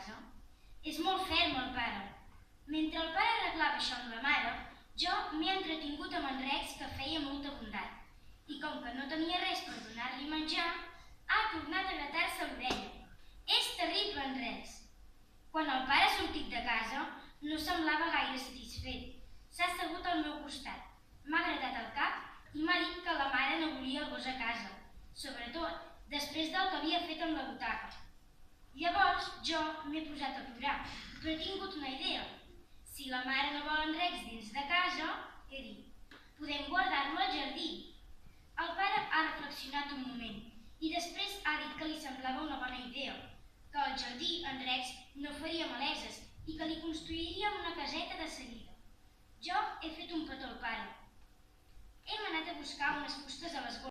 casa. És molt ferm el pare. Mentre el pare arreglava això amb la mare, jo m'he entretingut amb en Rex, que feia molta bondat. I com que no tenia res per donar-li menjar, ha tornat a gratar-se l'orella. És terrible, en Rex. Quan el pare ha sortit de casa, no semblava gaire satisfet. S'ha assegut al meu costat, m'ha gratat el cap i m'ha dit que la mare no volia el gos a casa, sobretot després del que havia fet amb la butaca. Llavors jo m'he posat a plorar, però he tingut una idea. Si la mare no vol en Rex dins de casa, he dit, podem guardar-lo al jardí. El pare ha reflexionat un moment i després ha dit que li semblava una bona idea, que al jardí en Rex no faria maleses i que li construiríem una caseta de seguida. Jo he fet un petó al pare. Hem anat a buscar unes fustes a la